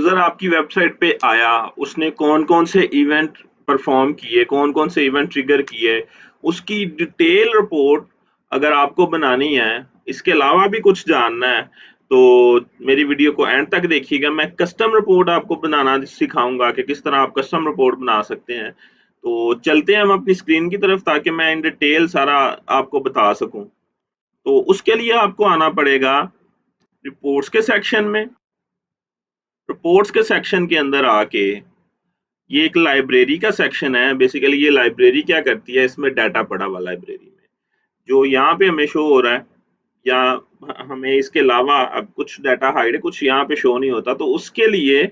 User आपकी website पे आया, उसने कौन-कौन से इवेंट परफॉर्म किए, कौन-कौन से इवेंट ट्रिगर किए, उसकी डिटेल रिपोर्ट अगर आपको बनानी है, इसके अलावा भी कुछ जानना है, तो मेरी वीडियो को एंड तक देखिएगा। मैं कस्टम रिपोर्ट आपको बनाना सिखाऊंगा कि किस तरह आप कस्टम रिपोर्ट बना सकते हैं। तो चलते हैं हम अपनी स्क्रीन की तरफ, ताकि मैं इन डिटेल सारा आपको बता सकूं। तो उसके लिए आपको आना पड़ेगा रिपोर्ट्स के सेक्शन में। रिपोर्ट्स के सेक्शन के अंदर आके ये एक लाइब्रेरी का सेक्शन है। बेसिकली ये लाइब्रेरी क्या करती है, इसमें डाटा पड़ा हुआ लाइब्रेरी में जो यहाँ पे हमें शो हो रहा है, या हमें इसके अलावा अब कुछ डाटा हाइड है, कुछ यहाँ पे शो नहीं होता। तो उसके लिए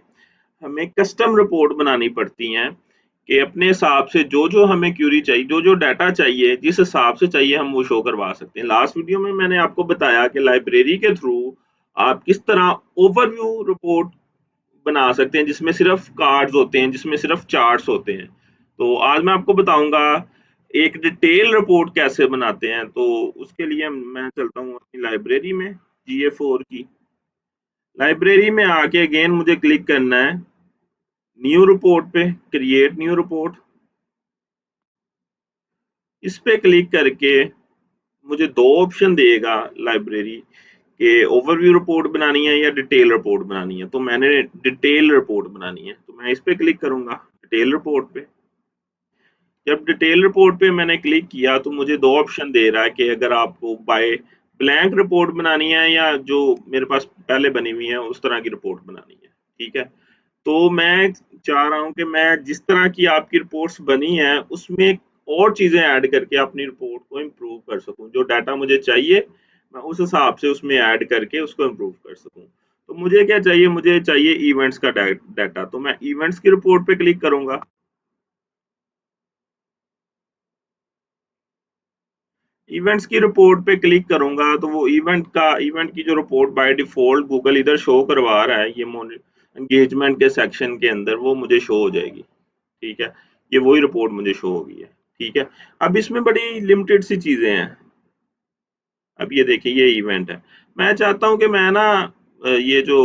हमें कस्टम रिपोर्ट बनानी पड़ती हैं कि अपने हिसाब से जो जो हमें क्यूरी चाहिए, जो जो डाटा चाहिए, जिस हिसाब से चाहिए हम वो शो करवा सकते हैं। लास्ट वीडियो में मैंने आपको बताया कि लाइब्रेरी के थ्रू आप किस तरह ओवरव्यू रिपोर्ट बना सकते हैं, जिसमें सिर्फ कार्ड्स होते हैं, जिसमें सिर्फ चार्ट्स होते हैं। तो आज मैं आपको बताऊंगा एक डिटेल रिपोर्ट कैसे बनाते हैं। तो उसके लिए मैं चलता हूँ अपनी लाइब्रेरी में, GA4 की लाइब्रेरी में आके अगेन मुझे क्लिक करना है न्यू रिपोर्ट पे, क्रिएट न्यू रिपोर्ट। इस पे क्लिक करके मुझे दो ऑप्शन देगा लाइब्रेरी के, ओवरव्यू रिपोर्ट बनानी है या डिटेल रिपोर्ट बनानी है। तो मैंने डिटेल रिपोर्ट बनानी है, तो मैं इस पे क्लिक करूंगा डिटेल रिपोर्ट पे। जब डिटेल रिपोर्ट पे मैंने क्लिक किया तो मुझे दो ऑप्शन दे रहा है कि अगर आपको बाय ब्लैंक रिपोर्ट बनानी है या जो मेरे पास पहले बनी हुई है उस तरह की रिपोर्ट बनानी है। ठीक है, तो मैं चाह रहा हूं कि मैं जिस तरह की आपकी रिपोर्ट्स बनी है उसमें और चीजें ऐड करके अपनी रिपोर्ट को इम्प्रूव कर सकूं। जो डाटा मुझे चाहिए मैं उस हिसाब से उसमें ऐड करके उसको इम्प्रूव कर सकूं। तो मुझे क्या चाहिए, मुझे चाहिए इवेंट्स का डाटा। तो मैं इवेंट्स की रिपोर्ट पे क्लिक करूंगा। इवेंट्स की रिपोर्ट पे क्लिक करूंगा तो वो इवेंट की जो रिपोर्ट बाय डिफॉल्ट गूगल इधर शो करवा रहा है, ये एंगेजमेंट के सेक्शन के अंदर वो मुझे शो हो जाएगी। ठीक है, ये वही रिपोर्ट मुझे शो होगी है। ठीक है, अब इसमें बड़ी लिमिटेड सी चीजें हैं। अब ये देखिए ये इवेंट है। मैं चाहता हूं कि मैं ना ये जो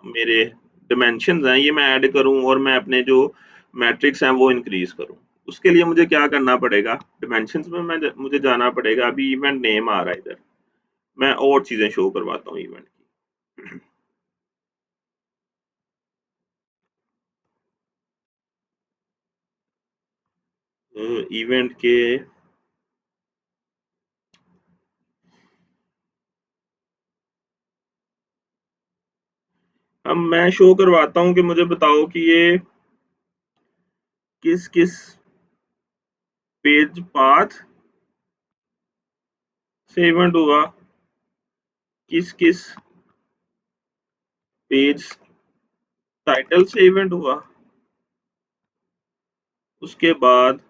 मेरे डिमेंशंस हैं ये मैं ऐड करूं और मैं अपने जो मैट्रिक्स हैं वो इंक्रीज करूं। उसके लिए मुझे क्या करना पड़ेगा, डिमेंशंस में मुझे जाना पड़ेगा। अभी इवेंट नेम आ रहा है इधर, मैं और चीजें शो करवाता हूँ इवेंट की। इवेंट के अब मैं शो करवाता हूँ कि मुझे बताओ कि ये किस किस पेज पाथ से इवेंट हुआ, किस किस पेज टाइटल से इवेंट हुआ। उसके बाद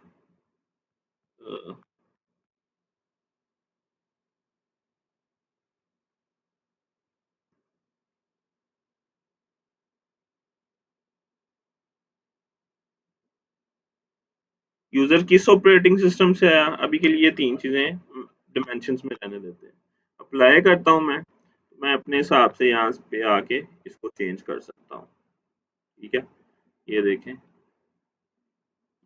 यूजर किस ऑपरेटिंग सिस्टम से आया। अभी के लिए तीन चीजें डिमेंशंस में रहने देते हैं। अप्लाई करता हूं मैं अपने हिसाब से यहाँ पे आके इसको चेंज कर सकता हूँ। ठीक है, ये देखें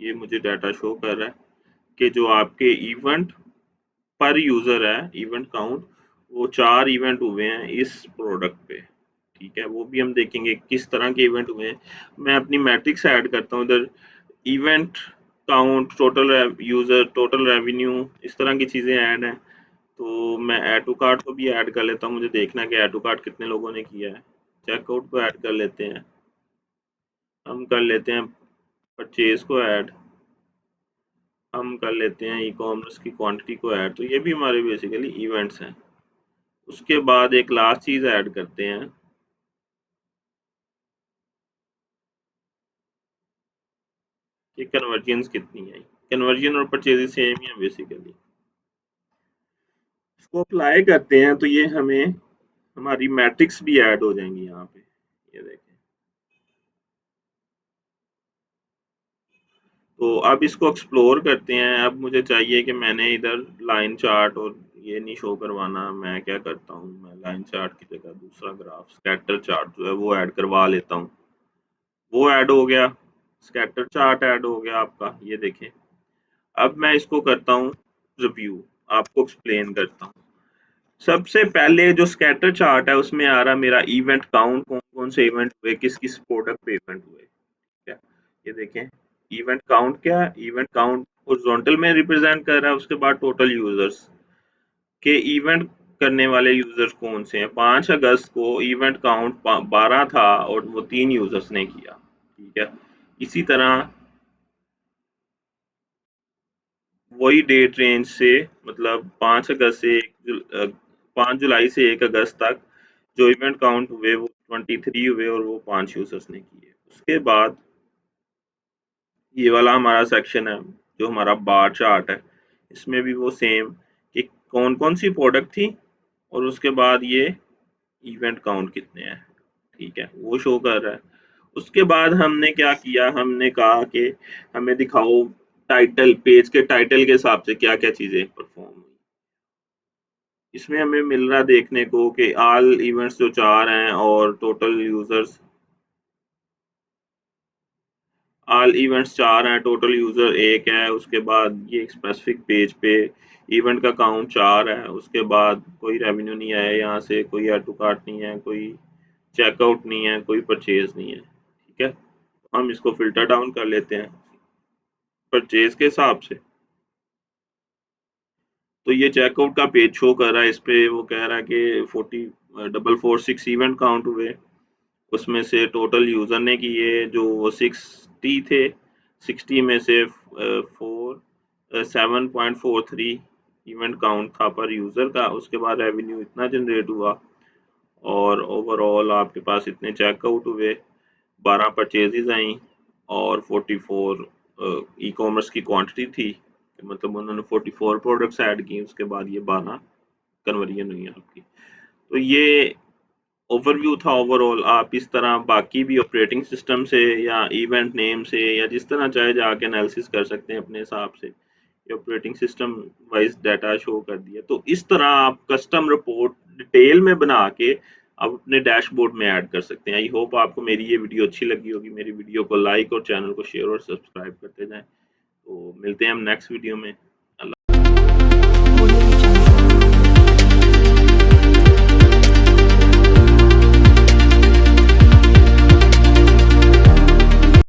ये मुझे डाटा शो कर रहा है कि जो आपके इवेंट पर यूजर है, इवेंट काउंट, वो 4 इवेंट हुए हैं इस प्रोडक्ट पे। ठीक है, वो भी हम देखेंगे किस तरह के इवेंट हुए हैं। मैं अपनी मैट्रिक्स ऐड करता हूँ इधर, event count, total user, total revenue, इस तरह की चीजें ऐड हैं। तो मैं ऐड टू कार्ट को भी ऐड कर लेता हूँ, मुझे देखना है कि ऐड टू कार्ट कितने लोगों ने किया है। चेकआउट को ऐड कर लेते हैं, हम कर लेते हैं परचेज को ऐड, हम कर लेते हैं ई कॉमर्स की क्वांटिटी को ऐड। तो ये भी हमारे बेसिकली इवेंट्स हैं। उसके बाद एक लास्ट चीज ऐड करते हैं कि कन्वर्जन्स कितनी है। कन्वर्जन और परचेज सेम ही है बेसिकली। इसको अप्लाई करते हैं तो ये हमें हमारी मैट्रिक्स भी ऐड हो जाएंगी यहाँ पे। ये देखें, तो अब इसको एक्सप्लोर करते हैं। अब मुझे चाहिए कि मैंने इधर लाइन चार्ट और ये नहीं शो करवाना। मैं क्या करता हूँ, मैं लाइन चार्ट की जगह दूसरा ग्राफ स्कैटर चार्ट जो है वो ऐड करवा लेता हूँ। वो ऐड हो गया, स्कैटर चार्ट ऐड हो गया आपका, ये देखें। अब मैं इसको करता हूँ रिव्यू, आपको एक्सप्लेन करता हूँ। सबसे पहले जो स्कैटर चार्ट है उसमें आ रहा मेरा इवेंट काउंट, कौन कौन से इवेंट हुए, किस किस प्रोडक्ट पे इवेंट हुए। क्या ये देखें, इवेंट काउंट क्या है, इवेंट काउंट हॉरिजॉन्टल में रिप्रेजेंट कर रहा है। उसके बाद टोटल यूजर्स के इवेंट करने वाले यूजर्स कौन से हैं। 5 अगस्त को इवेंट काउंट 12 था और वो 3 यूजर्स ने किया, ठीक है। इसी तरह वही डेट रेंज से, मतलब 5 अगस्त से 5 जुलाई से 1 अगस्त तक जो इवेंट काउंट हुए वो 23 हुए और वो 5 यूजर्स ने किए। उसके बाद ये वाला हमारा सेक्शन है जो हमारा बार चार्ट है, इसमें भी वो सेम कि कौन कौन सी प्रोडक्ट थी और उसके बाद ये इवेंट काउंट कितने हैं, ठीक है, वो शो कर रहा है। उसके बाद हमने क्या किया, हमने कहा कि हमें दिखाओ टाइटल, पेज के टाइटल के हिसाब से क्या क्या चीजें परफॉर्म हुई। इसमें हमें मिल रहा देखने को कि ऑल इवेंट्स जो 4 हैं और टोटल यूजर्स, ऑल इवेंट्स 4 हैं, टोटल यूजर 1 है। उसके बाद ये एक स्पेसिफिक पेज पे इवेंट का काउंट 4 है। उसके बाद कोई रेवेन्यू नहीं आया यहाँ से, कोई ऐड टू कार्ट नहीं है, कोई चेकआउट नहीं है, कोई परचेज नहीं है, ठीक है। हम इसको फिल्टर डाउन कर लेते हैं परचेज के हिसाब से। तो ये चेकआउट का पेज शो कर रहा है, इस पे वो कह रहा है कि 40446 इवेंट काउंट हुए। उसमें से टोटल यूजर ने किए जो वो 60 थे, 60 में से 7.43 इवेंट काउंट था पर यूजर का। उसके बाद रेवेन्यू इतना जनरेट हुआ और ओवरऑल आपके पास इतने चेकआउट हुए, 12 परचेजेज आई और 44 ई कॉमर्स की क्वांटिटी थी, मतलब उन्होंने 44 प्रोडक्ट्स ऐड की। उसके बाद ये 12 कन्वर्जन हुई आपकी। तो ये ओवरव्यू था ओवरऑल। आप इस तरह बाकी भी ऑपरेटिंग सिस्टम से या इवेंट नेम से या जिस तरह चाहे जाके एनालिसिस कर सकते हैं अपने हिसाब से। ये operating system wise data show कर दिया। तो इस तरह आप कस्टम रिपोर्ट डिटेल में बना के आप अपने डैशबोर्ड में ऐड कर सकते हैं। आई होप आपको मेरी ये वीडियो अच्छी लगी होगी। मेरी वीडियो को लाइक और चैनल को शेयर और सब्सक्राइब करते जाएं। तो मिलते हैं हम नेक्स्ट वीडियो में।